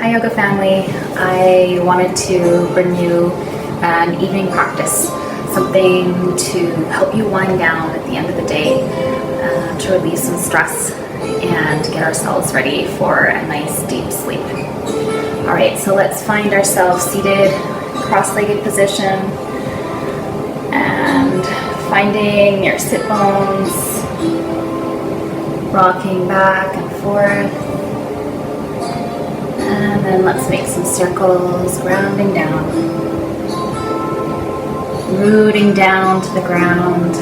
Hi Yoga family, I wanted to bring you an evening practice, something to help you wind down at the end of the day, to release some stress and get ourselves ready for a nice deep sleep. Alright, so let's find ourselves seated, cross-legged position, and finding your sit bones, rocking back and forth. And then let's make some circles, grounding down, rooting down to the ground,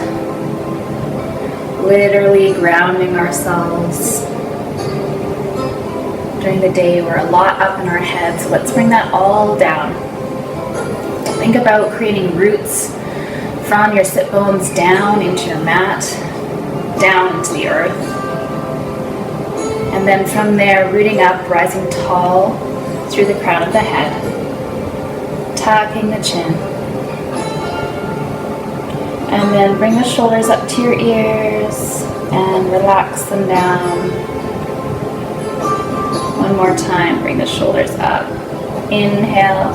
literally grounding ourselves. During the day, we're a lot up in our head, so let's bring that all down. Think about creating roots from your sit bones down into your mat, down into the earth. And then from there, rooting up, rising tall through the crown of the head, tucking the chin. And then bring the shoulders up to your ears and relax them down. One more time, bring the shoulders up. Inhale.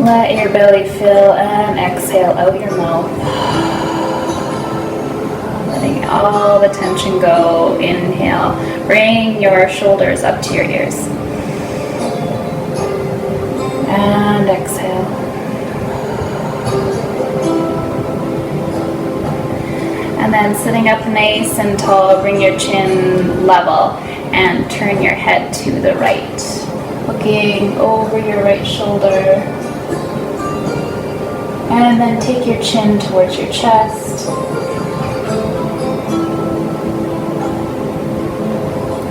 Let your belly fill and exhale out your mouth. Letting all the tension go. Inhale. Bring your shoulders up to your ears. And exhale. And then sitting up nice and tall, bring your chin level and turn your head to the right. Looking over your right shoulder. And then take your chin towards your chest.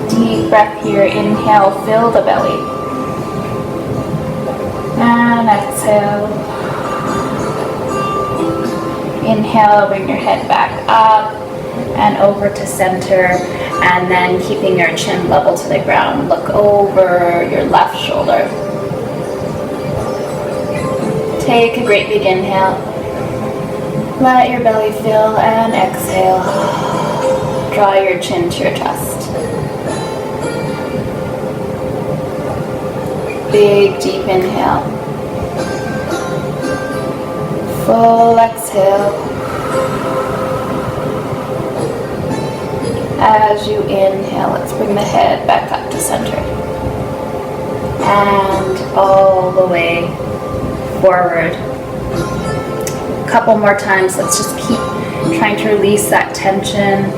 Deep breath here. Inhale, fill the belly. And exhale. Inhale, bring your head back up and over to center. And then keeping your chin level to the ground, look over your left shoulder. Take a great big inhale. Let your belly fill and exhale. Draw your chin to your chest. Big deep inhale. Full exhale. As you inhale, let's bring the head back up to center. And all the way forward. A couple more times. Let's just keep trying to release that tension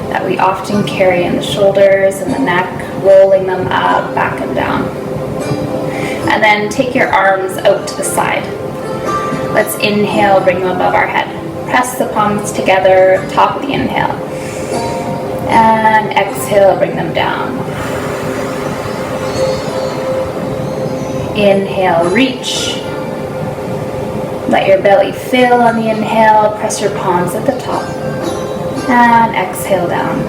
that we often carry in the shoulders and the neck, rolling them up, back and down. And then take your arms out to the side. Let's inhale, bring them above our head. Press the palms together, top of the inhale. And exhale, bring them down. Inhale, reach. Let your belly fill on the inhale. Press your palms at the top. And exhale down.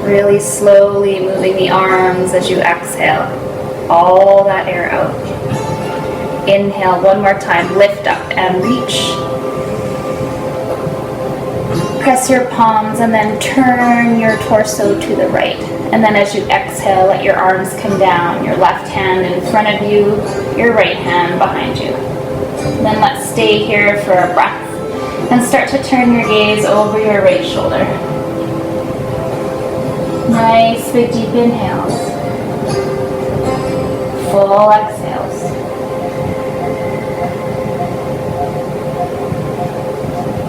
Really slowly moving the arms as you exhale. All that air out. Inhale one more time, lift up and reach. Press your palms and then turn your torso to the right. And then as you exhale, let your arms come down, your left hand in front of you, your right hand behind you. Then let's stay here for a breath and start to turn your gaze over your right shoulder. Nice big deep inhales. Full exhales.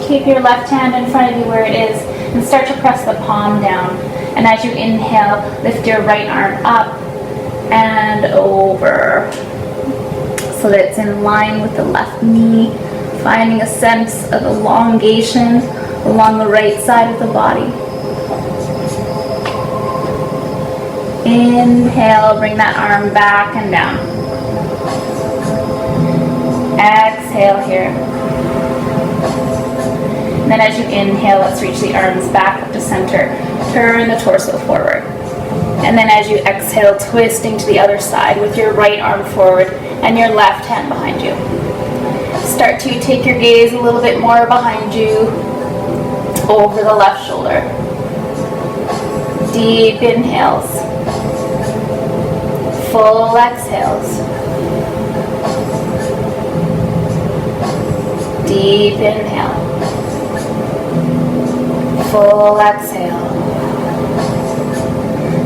Keep your left hand in front of you where it is and start to press the palm down. And as you inhale, lift your right arm up and over so that it's in line with the left knee, finding a sense of elongation along the right side of the body. Inhale, bring that arm back and down. Exhale here. And then as you inhale, let's reach the arms back up to center. Turn the torso forward. And then as you exhale, twisting to the other side with your right arm forward and your left hand behind you. Start to take your gaze a little bit more behind you, over the left shoulder. Deep inhales. Full exhales. Deep inhale. Full exhale.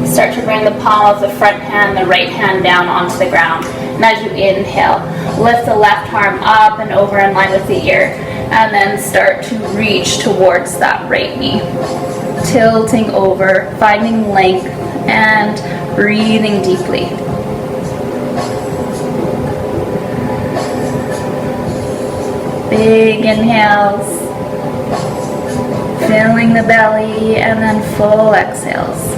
Start to bring the palm of the front hand, the right hand down onto the ground. And as you inhale, lift the left arm up and over in line with the ear. And then start to reach towards that right knee. Tilting over, finding length, and breathing deeply. Big inhales, filling the belly, and then full exhales.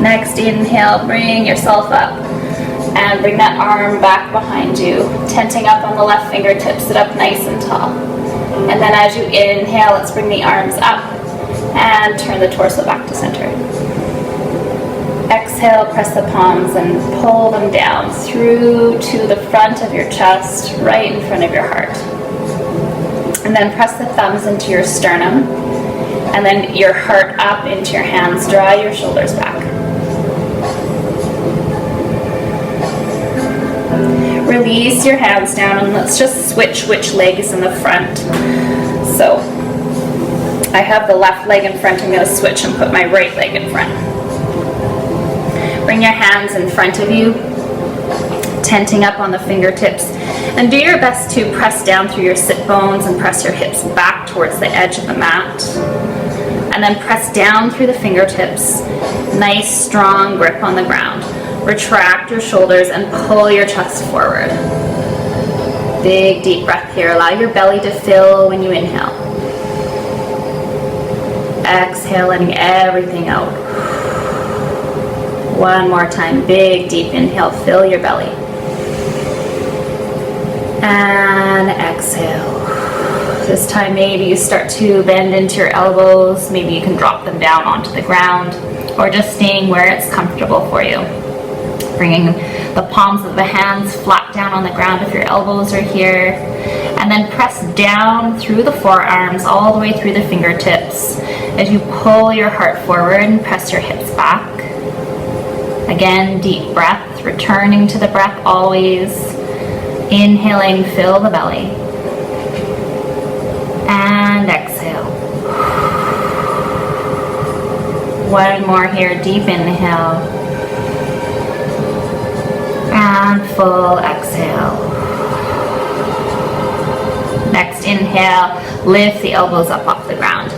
Next inhale, bring yourself up and bring that arm back behind you, tenting up on the left fingertips, sit up nice and tall. And then as you inhale, let's bring the arms up and turn the torso back to center. Exhale, press the palms and pull them down through to the front of your chest, right in front of your heart. And then press the thumbs into your sternum, and then your heart up into your hands. Draw your shoulders back. Release your hands down, and let's just switch which leg is in the front. So I have the left leg in front. I'm going to switch and put my right leg in front. Bring your hands in front of you, tenting up on the fingertips, and do your best to press down through your sit bones and press your hips back towards the edge of the mat. And then press down through the fingertips. Nice, strong grip on the ground. Retract your shoulders and pull your chest forward. Big, deep breath here. Allow your belly to fill when you inhale. Exhale, letting everything out. One more time, big, deep inhale, fill your belly. And exhale. This time maybe you start to bend into your elbows, maybe you can drop them down onto the ground, or just staying where it's comfortable for you. Bringing the palms of the hands flat down on the ground if your elbows are here. And then press down through the forearms, all the way through the fingertips, as you pull your heart forward and press your hips back. Again, deep breath, returning to the breath always. Inhaling, fill the belly. And exhale. One more here, deep inhale. And full exhale. Next inhale, lift the elbows up off the ground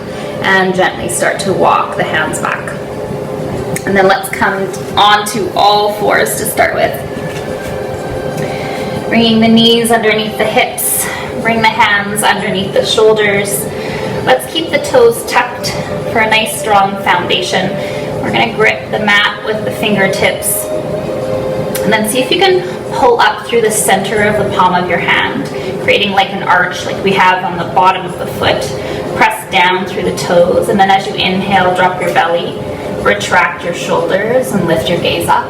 and gently start to walk the hands back. And then let's come onto all fours to start with. Bringing the knees underneath the hips. Bring the hands underneath the shoulders. Let's keep the toes tucked for a nice strong foundation. We're going to grip the mat with the fingertips. And then see if you can pull up through the center of the palm of your hand, creating like an arch like we have on the bottom of the foot. Press down through the toes, and then as you inhale, drop your belly. Retract your shoulders and lift your gaze up.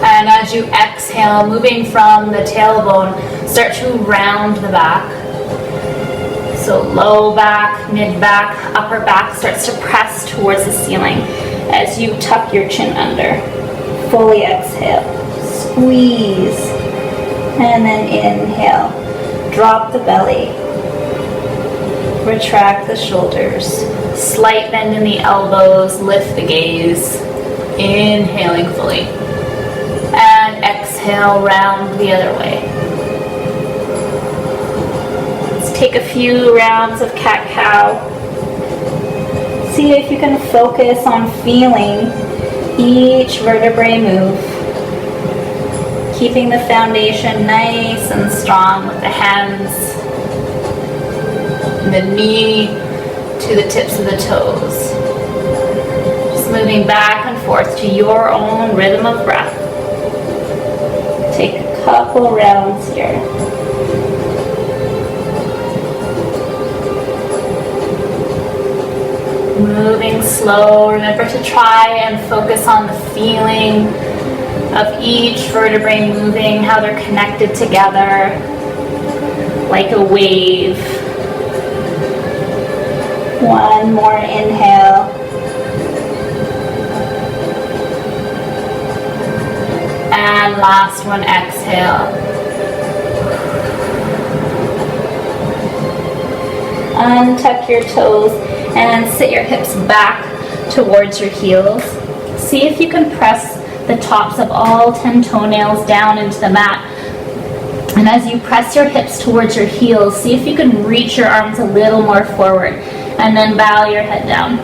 And as you exhale, moving from the tailbone, start to round the back. So low back, mid back, upper back starts to press towards the ceiling as you tuck your chin under. Fully exhale, squeeze, and then inhale. Drop the belly. Retract the shoulders. Slight bend in the elbows, lift the gaze. Inhaling fully. And exhale, round the other way. Let's take a few rounds of cat-cow. See if you can focus on feeling each vertebrae move. Keeping the foundation nice and strong with the hands, the knee to the tips of the toes. Just moving back and forth to your own rhythm of breath. Take a couple rounds here. Moving slow. Remember to try and focus on the feeling of each vertebrae moving, how they're connected together like a wave. One more inhale. And last one, exhale. Untuck your toes and sit your hips back towards your heels. See if you can press the tops of all 10 toenails down into the mat. And as you press your hips towards your heels, see if you can reach your arms a little more forward. And then bow your head down.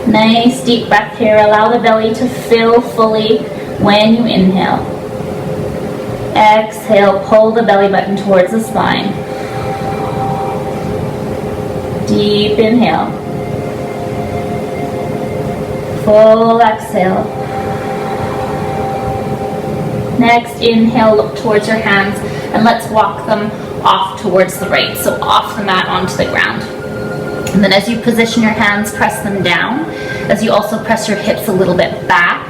Nice deep breath here. Allow the belly to fill fully when you inhale. Exhale, pull the belly button towards the spine. Deep inhale. Full exhale. Next inhale, look towards your hands and let's walk them off towards the right. So off the mat onto the ground. And then as you position your hands, press them down. As you also press your hips a little bit back.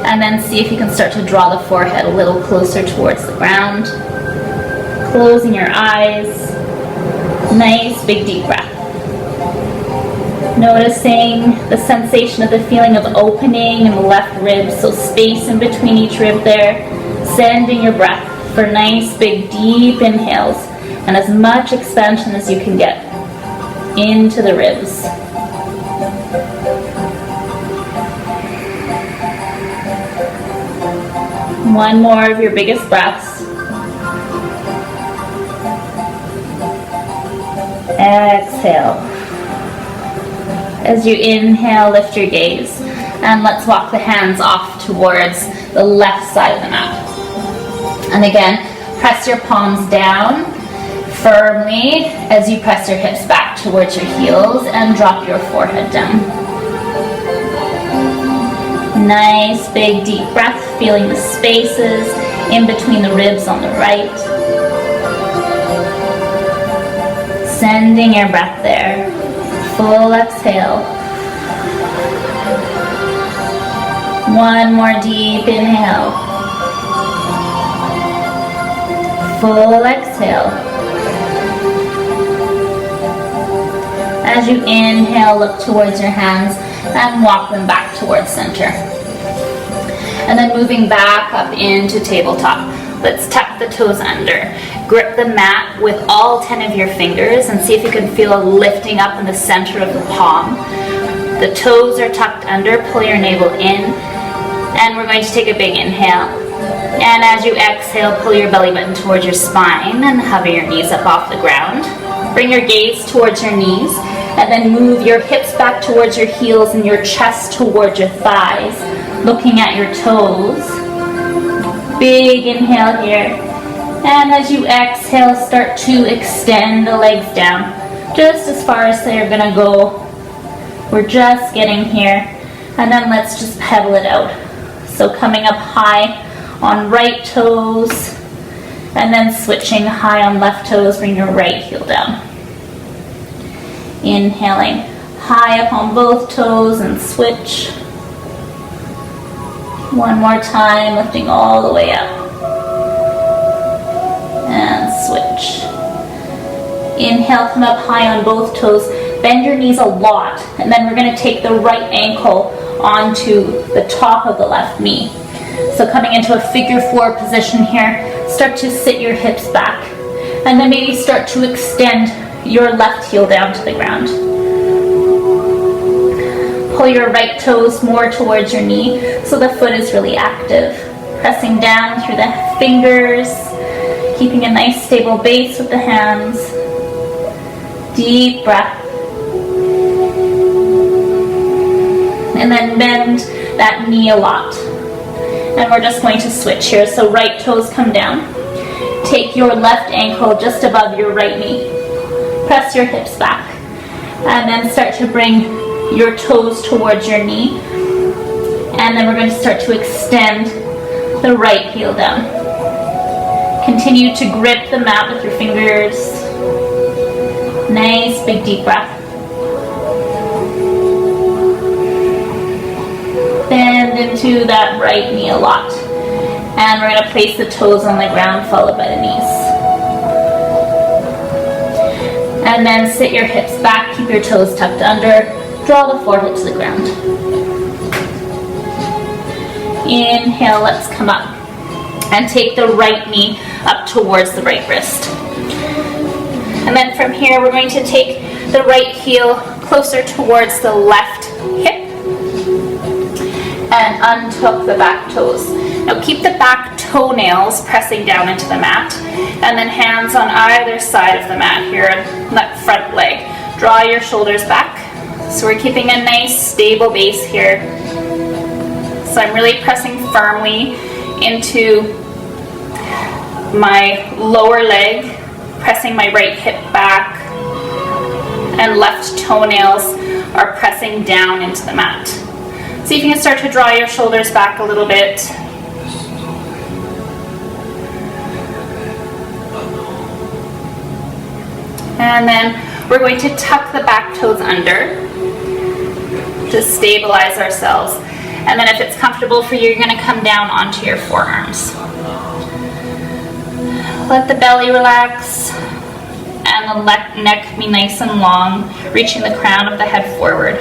And then see if you can start to draw the forehead a little closer towards the ground. Closing your eyes. Nice big deep breath. Noticing the sensation of the feeling of opening in the left rib, so space in between each rib there. Sending your breath for nice big deep inhales and as much expansion as you can get into the ribs. One more of your biggest breaths. Exhale. As you inhale, lift your gaze. And let's walk the hands off towards the left side of the mat. And again, press your palms down firmly as you press your hips back towards your heels and drop your forehead down. Nice big deep breath, feeling the spaces in between the ribs on the right. Sending your breath there. Full exhale. One more deep inhale. Full exhale. As you inhale, look towards your hands and walk them back towards center. And then moving back up into tabletop. Let's tuck the toes under. Grip the mat with all 10 of your fingers and see if you can feel a lifting up in the center of the palm. The toes are tucked under, pull your navel in, and we're going to take a big inhale. And as you exhale, pull your belly button towards your spine and hover your knees up off the ground. Bring your gaze towards your knees and then move your hips back towards your heels and your chest towards your thighs, looking at your toes. Big inhale here. And as you exhale, start to extend the legs down, just as far as they're gonna go. We're just getting here. And then let's just pedal it out. So coming up high on right toes, and then switching high on left toes, bring your right heel down. Inhaling high up on both toes and switch. One more time, lifting all the way up. And switch. Inhale, come up high on both toes. Bend your knees a lot, and then we're going to take the right ankle onto the top of the left knee. So coming into a figure 4 position here, start to sit your hips back, and then maybe start to extend your left heel down to the ground. Pull your right toes more towards your knee so the foot is really active. Pressing down through the fingers, keeping a nice stable base with the hands. Deep breath. And then bend that knee a lot. And we're just going to switch here. So right toes come down. Take your left ankle just above your right knee. Press your hips back. And then start to bring your toes towards your knee. And then we're going to start to extend the right heel down. Continue to grip the mat with your fingers. Nice big deep breath. Bend into that right knee a lot. And we're going to place the toes on the ground followed by the knees. And then sit your hips back, keep your toes tucked under, draw the forehead to the ground. Inhale, let's come up. And take the right knee up towards the right wrist. And then from here, we're going to take the right heel closer towards the left hip and untuck the back toes. Now keep the back toenails pressing down into the mat, and then hands on either side of the mat here on that front leg. Draw your shoulders back. So we're keeping a nice stable base here. So I'm really pressing firmly into my lower leg, pressing my right hip back, and left toenails are pressing down into the mat. See if you can start to draw your shoulders back a little bit. And then we're going to tuck the back toes under to stabilize ourselves. And then if it's comfortable for you, you're going to come down onto your forearms. Let the belly relax and the neck be nice and long, reaching the crown of the head forward.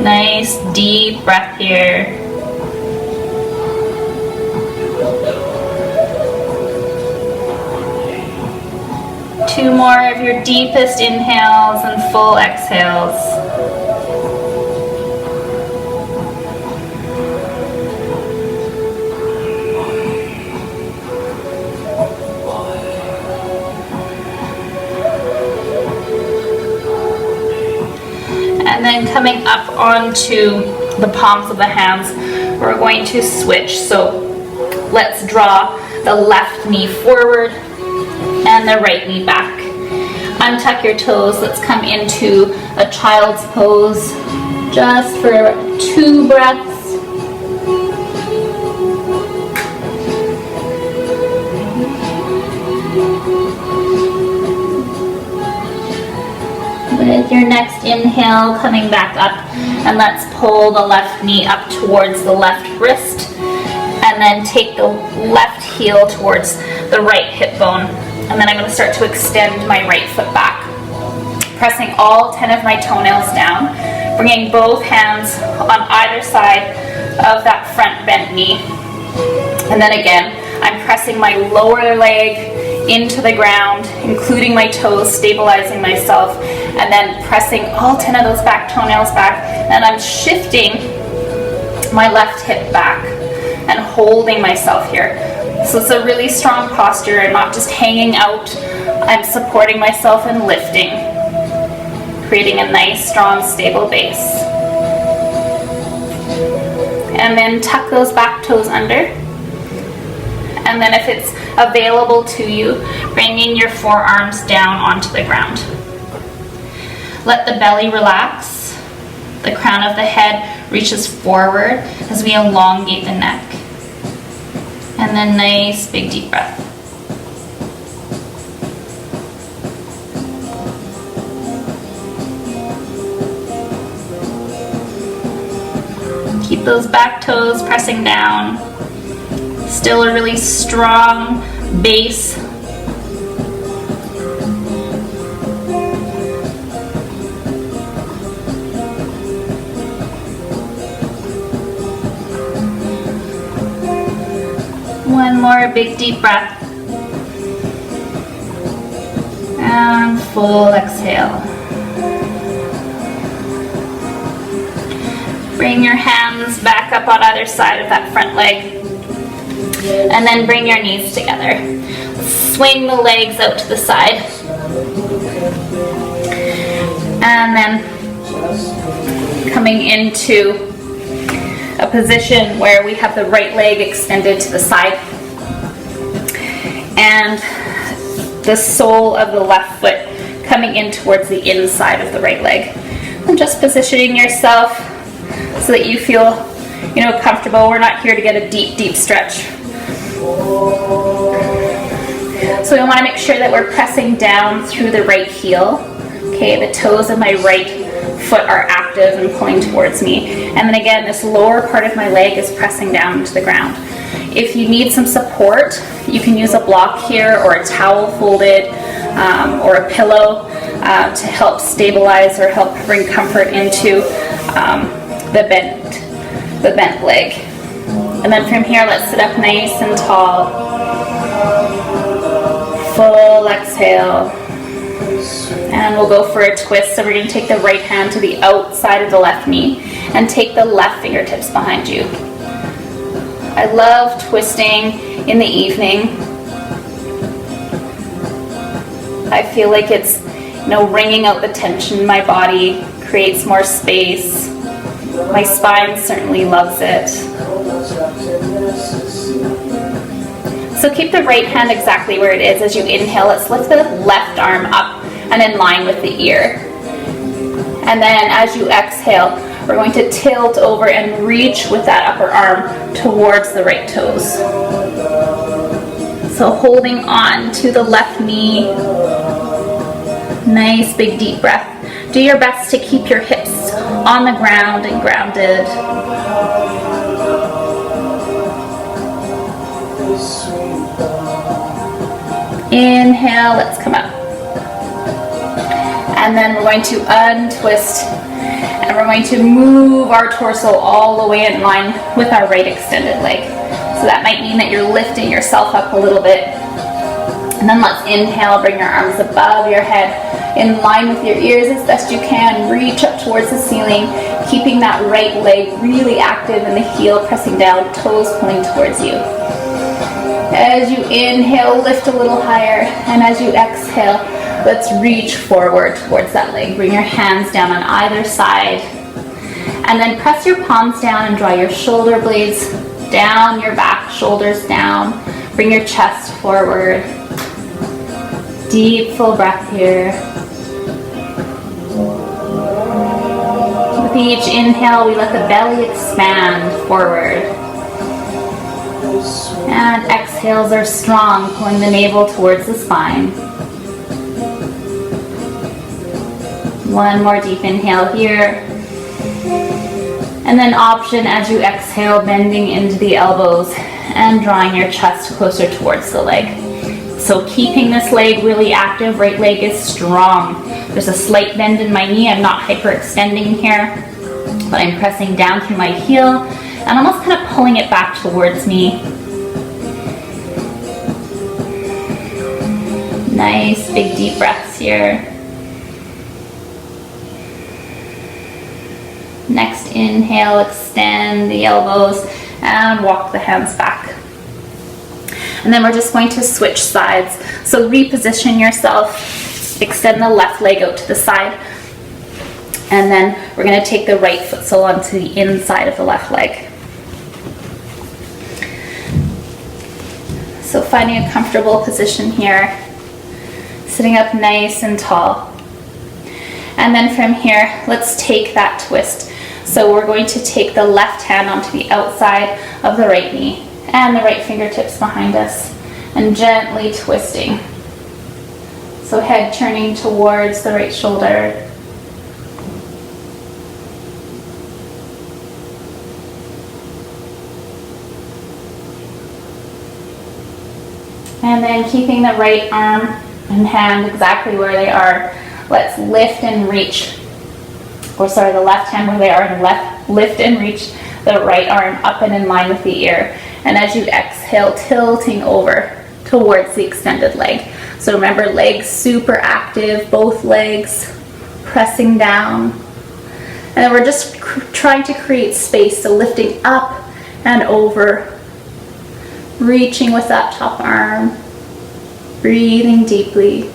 Nice deep breath here. Two more of your deepest inhales and full exhales. And then coming up onto the palms of the hands, we're going to switch. So let's draw the left knee forward and the right knee back. Untuck your toes. Let's come into a child's pose just for 2 breaths. With your next inhale, coming back up, and let's pull the left knee up towards the left wrist, and then take the left heel towards the right hip bone. And then I'm going to start to extend my right foot back, pressing all 10 of my toenails down, bringing both hands on either side of that front bent knee. And then again, I'm pressing my lower leg into the ground, including my toes, stabilizing myself, and then pressing all 10 of those back toenails back, and I'm shifting my left hip back and holding myself here. So it's a really strong posture and not just hanging out. I'm supporting myself and lifting, creating a nice, strong, stable base. And then tuck those back toes under. And then if it's available to you, bringing your forearms down onto the ground. Let the belly relax. The crown of the head reaches forward as we elongate the neck. And then nice big deep breath. Keep those back toes pressing down. Still a really strong base. One more big deep breath. And full exhale. Bring your hands back up on either side of that front leg. And then bring your knees together. Swing the legs out to the side. And then coming into a position where we have the right leg extended to the side and the sole of the left foot coming in towards the inside of the right leg. And just positioning yourself so that you feel, comfortable. We're not here to get a deep, deep stretch. So we want to make sure that we're pressing down through the right heel. Okay, the toes of my right foot are active and pulling towards me. And then again, this lower part of my leg is pressing down into the ground. If you need some support, you can use a block here or a towel folded or a pillow to help stabilize or help bring comfort into the bent leg. And then from here, let's sit up nice and tall. Full exhale. And we'll go for a twist. So we're going to take the right hand to the outside of the left knee and take the left fingertips behind you. I love twisting in the evening. I feel like it's, wringing out the tension in my body, creates more space. My spine certainly loves it. So keep the right hand exactly where it is as you inhale. Let's lift the left arm up and in line with the ear. And then as you exhale, we're going to tilt over and reach with that upper arm towards the right toes. So holding on to the left knee. Nice big deep breath. Do your best to keep your hips on the ground and grounded. Inhale, let's come up. And then we're going to untwist and we're going to move our torso all the way in line with our right extended leg. So that might mean that you're lifting yourself up a little bit. And then let's inhale, bring your arms above your head, in line with your ears as best you can. Reach up towards the ceiling, keeping that right leg really active and the heel pressing down, toes pulling towards you. As you inhale, lift a little higher, and as you exhale, let's reach forward towards that leg. Bring your hands down on either side, and then press your palms down and draw your shoulder blades down, your back, shoulders down. Bring your chest forward. Deep, full breath here. With each inhale, we let the belly expand forward. And exhales are strong, pulling the navel towards the spine. One more deep inhale here. And then option as you exhale, bending into the elbows and drawing your chest closer towards the leg. So keeping this leg really active, right leg is strong. There's a slight bend in my knee. I'm not hyperextending here, but I'm pressing down through my heel and almost kind of pulling it back towards me. Nice big deep breaths here. Next inhale, extend the elbows and walk the hands back. And then we're just going to switch sides. So reposition yourself, extend the left leg out to the side, and then we're going to take the right foot sole onto the inside of the left leg. So finding a comfortable position here, sitting up nice and tall. And then from here, let's take that twist. So we're going to take the left hand onto the outside of the right knee and the right fingertips behind us and gently twisting. So head turning towards the right shoulder. And then keeping the right arm and hand exactly where they are, let's lift and reach. The left hand where they are, and lift and reach the right arm up and in line with the ear. And as you exhale, tilting over towards the extended leg. So remember, legs super active, both legs pressing down. And then we're just trying to create space, so lifting up and over, reaching with that top arm, breathing deeply.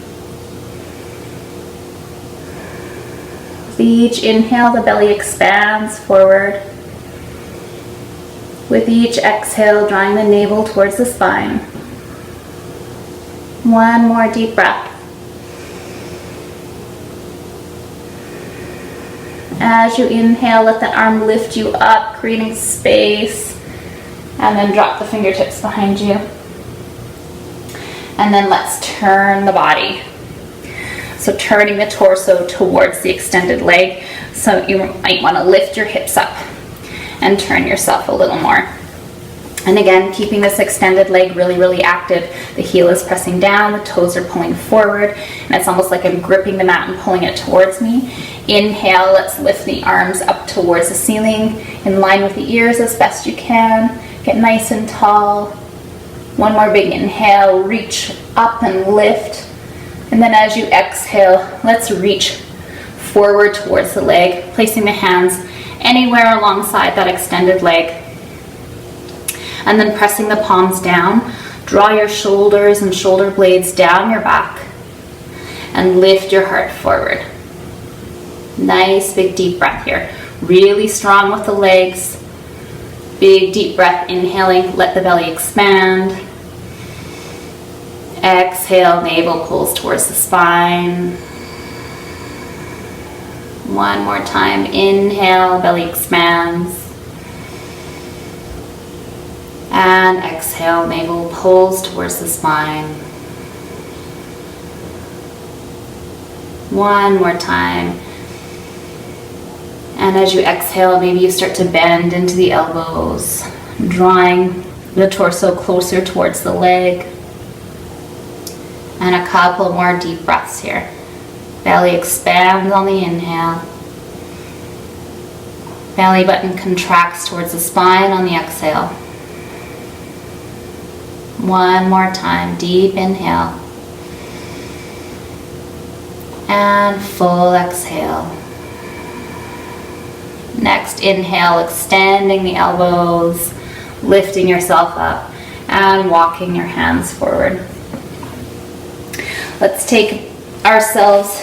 With each inhale, the belly expands forward. With each exhale, drawing the navel towards the spine. One more deep breath. As you inhale, let the arm lift you up, creating space, and then drop the fingertips behind you. And then let's turn the body. So turning the torso towards the extended leg. So you might want to lift your hips up and turn yourself a little more. And again, keeping this extended leg really, really active. The heel is pressing down, the toes are pulling forward, and it's almost like I'm gripping the mat and pulling it towards me. Inhale, let's lift the arms up towards the ceiling, in line with the ears as best you can. Get nice and tall. One more big inhale, reach up and lift. And then as you exhale, let's reach forward towards the leg, placing the hands anywhere alongside that extended leg. And then pressing the palms down. Draw your shoulders and shoulder blades down your back. And lift your heart forward. Nice big deep breath here. Really strong with the legs. Big deep breath, inhaling, let the belly expand. Exhale, navel pulls towards the spine. One more time, inhale, belly expands. And exhale, navel pulls towards the spine. One more time. And as you exhale, maybe you start to bend into the elbows, drawing the torso closer towards the leg. And a couple more deep breaths here. Belly expands on the inhale. Belly button contracts towards the spine on the exhale. One more time, deep inhale. And full exhale. Next inhale, extending the elbows, lifting yourself up, and walking your hands forward. Let's take ourselves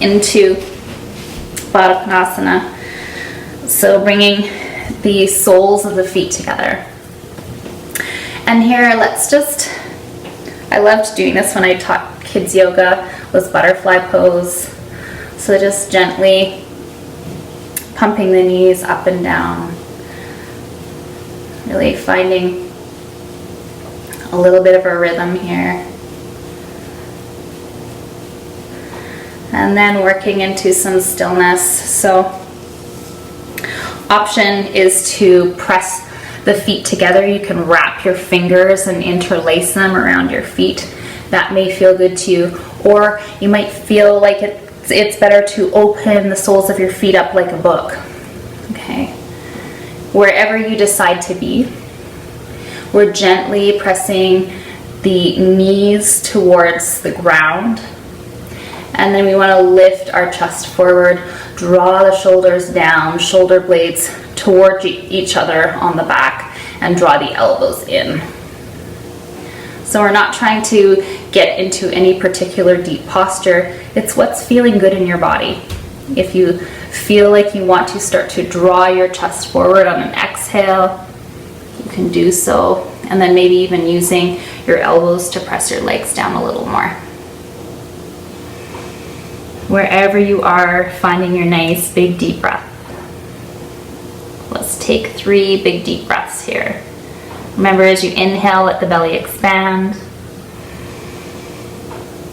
into Baddha Konasana. So bringing the soles of the feet together. And here, I loved doing this when I taught kids yoga, was butterfly pose. So just gently pumping the knees up and down. Really finding a little bit of a rhythm here. And then working into some stillness. So option is to press the feet together. You can wrap your fingers and interlace them around your feet. That may feel good to you. Or you might feel like it's better to open the soles of your feet up like a book. Okay. Wherever you decide to be, we're gently pressing the knees towards the ground. And then we want to lift our chest forward, draw the shoulders down, shoulder blades toward each other on the back, and draw the elbows in. So we're not trying to get into any particular deep posture. It's what's feeling good in your body. If you feel like you want to start to draw your chest forward on an exhale, you can do so. And then maybe even using your elbows to press your legs down a little more. Wherever you are, finding your nice big deep breath. Let's take 3 big deep breaths here. Remember, as you inhale, let the belly expand.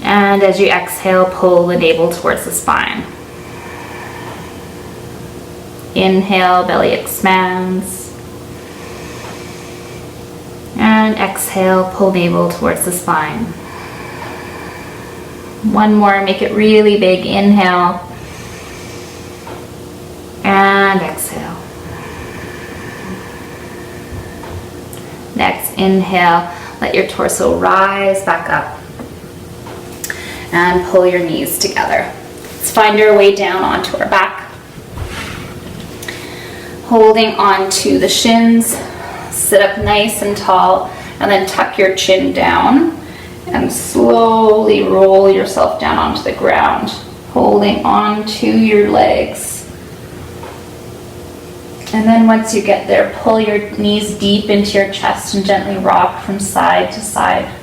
And as you exhale, pull the navel towards the spine. Inhale, belly expands. And exhale, pull navel towards the spine. One more, make it really big. Inhale. And exhale. Next, inhale, let your torso rise back up. And pull your knees together. Let's find our way down onto our back. Holding onto the shins, sit up nice and tall, and then tuck your chin down and slowly roll yourself down onto the ground, holding onto your legs. And then once you get there, pull your knees deep into your chest and gently rock from side to side.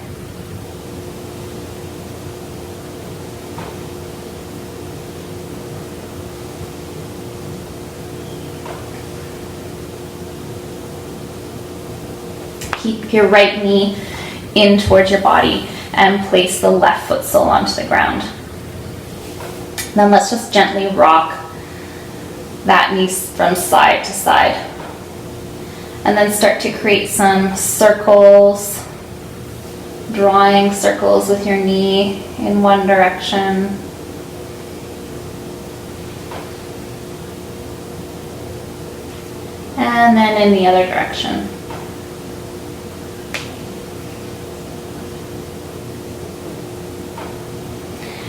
Keep your right knee in towards your body and place the left foot sole onto the ground. Then let's just gently rock that knee from side to side. And then start to create some circles, drawing circles with your knee in one direction. And then in the other direction.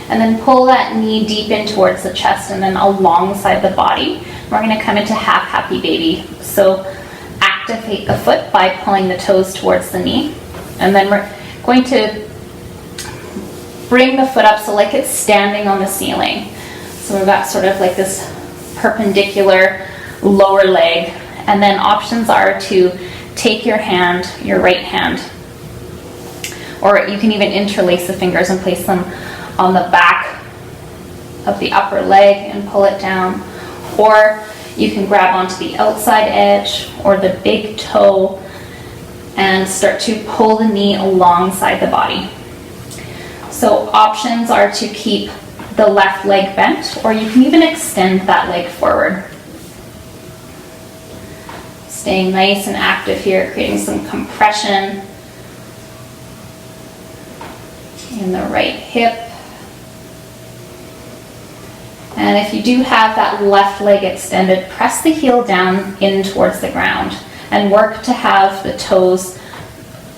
And then pull that knee deep in towards the chest and then alongside the body. We're going to come into half happy baby. So activate the foot by pulling the toes towards the knee. And then we're going to bring the foot up so like it's standing on the ceiling. So we've got sort of like this perpendicular lower leg. And then options are to take your hand, your right hand, or you can even interlace the fingers and place them on the back of the upper leg and pull it down. Or you can grab onto the outside edge or the big toe and start to pull the knee alongside the body. So options are to keep the left leg bent, or you can even extend that leg forward. Staying nice and active here, creating some compression in the right hip. And if you do have that left leg extended, press the heel down in towards the ground and work to have the toes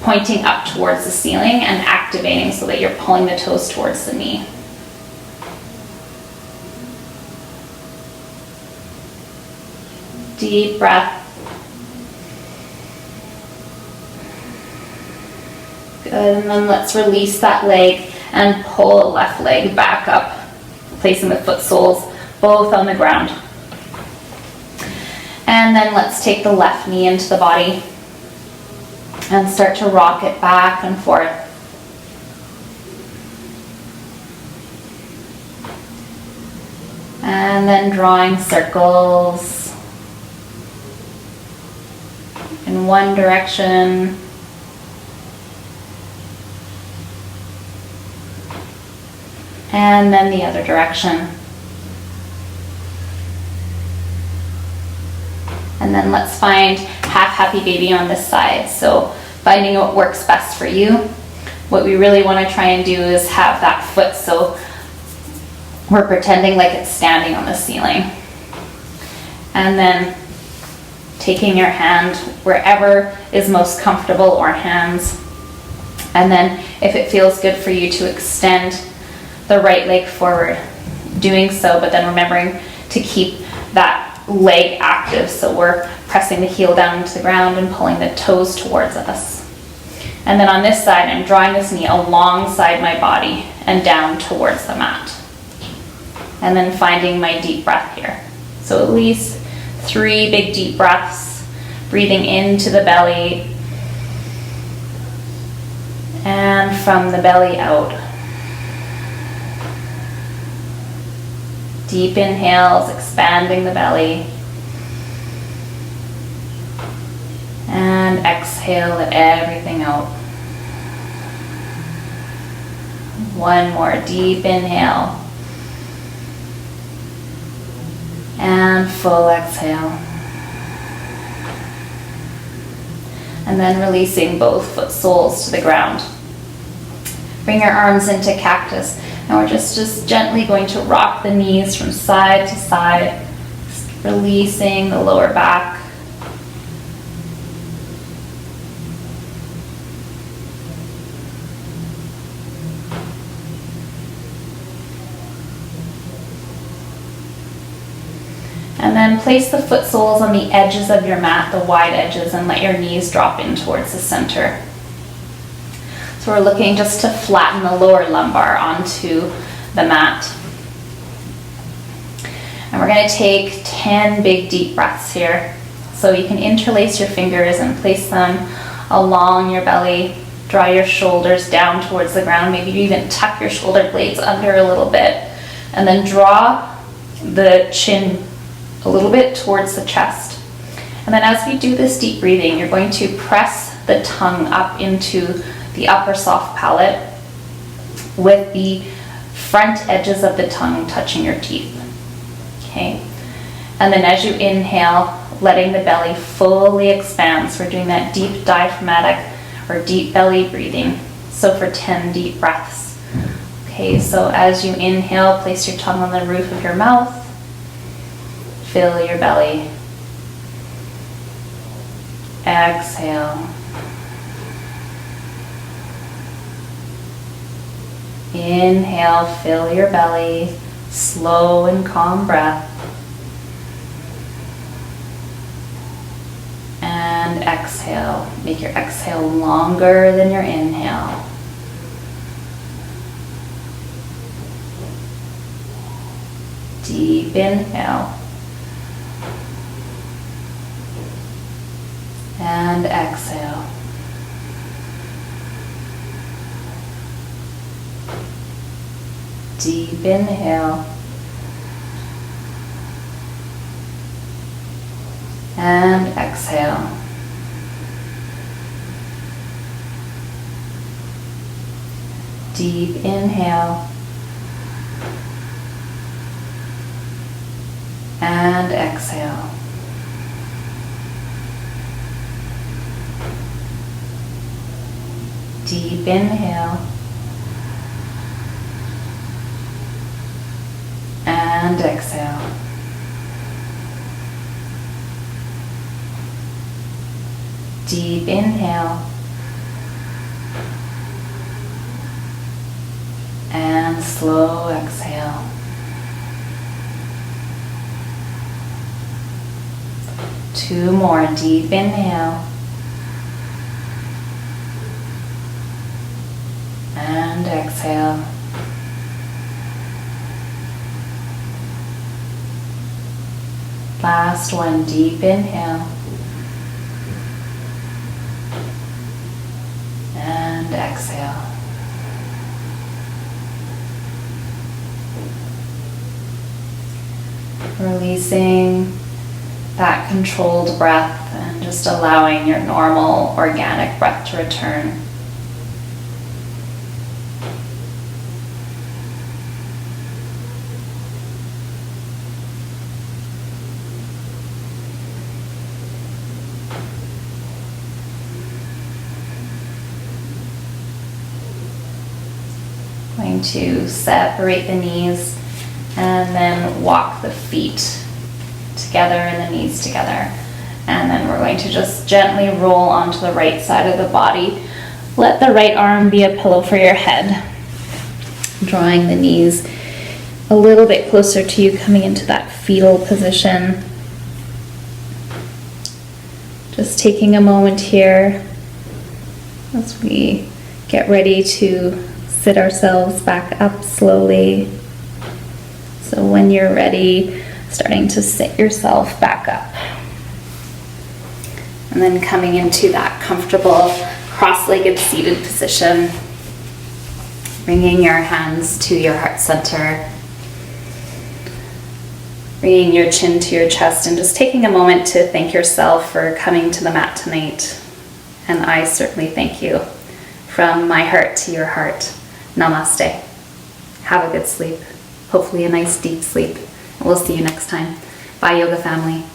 pointing up towards the ceiling and activating so that you're pulling the toes towards the knee. Deep breath. Good, and then let's release that leg and pull the left leg back up, placing the foot soles both on the ground. And then let's take the left knee into the body and start to rock it back and forth. And then drawing circles in one direction. And then the other direction. And then let's find half happy baby on this side. So finding what works best for you. What we really want to try and do is have that foot so we're pretending like it's standing on the ceiling. And then taking your hand wherever is most comfortable, or hands. And then if it feels good for you to extend the right leg forward, doing so, but then remembering to keep that leg active, so we're pressing the heel down into the ground and pulling the toes towards us. And then on this side, I'm drawing this knee alongside my body and down towards the mat. And then finding my deep breath here. So at least 3 big deep breaths, breathing into the belly and from the belly out. Deep inhales, expanding the belly. And exhale, let everything out. One more deep inhale. And full exhale. And then releasing both foot soles to the ground. Bring your arms into cactus. And we're just gently going to rock the knees from side to side, releasing the lower back. And then place the foot soles on the edges of your mat, the wide edges, and let your knees drop in towards the center. So we're looking just to flatten the lower lumbar onto the mat. And we're going to take 10 big deep breaths here. So you can interlace your fingers and place them along your belly. Draw your shoulders down towards the ground. Maybe you even tuck your shoulder blades under a little bit. And then draw the chin a little bit towards the chest. And then as we do this deep breathing, you're going to press the tongue up into the upper soft palate with the front edges of the tongue touching your teeth. Okay. And then as you inhale, letting the belly fully expand. So we're doing that deep diaphragmatic or deep belly breathing. So for 10 deep breaths. Okay, so as you inhale, place your tongue on the roof of your mouth. Fill your belly. Exhale. Inhale, fill your belly, slow and calm breath. And exhale. Make your exhale longer than your inhale. Deep inhale. And exhale. Deep inhale. And exhale. Deep inhale. And exhale. Deep inhale. And exhale. Deep inhale. And slow exhale. Two more. Deep inhale. And exhale. Last one. Deep inhale. And exhale. Releasing that controlled breath and just allowing your normal organic breath to return. Going to separate the knees and then walk the feet together and the knees together. And then we're going to just gently roll onto the right side of the body. Let the right arm be a pillow for your head. Drawing the knees a little bit closer to you, coming into that fetal position. Just taking a moment here as we get ready to sit ourselves back up slowly. So when you're ready, starting to sit yourself back up. And then coming into that comfortable cross-legged seated position. Bringing your hands to your heart center. Bringing your chin to your chest and just taking a moment to thank yourself for coming to the mat tonight. And I certainly thank you. From my heart to your heart. Namaste. Have a good sleep. Hopefully a nice deep sleep. We'll see you next time. Bye, yoga family.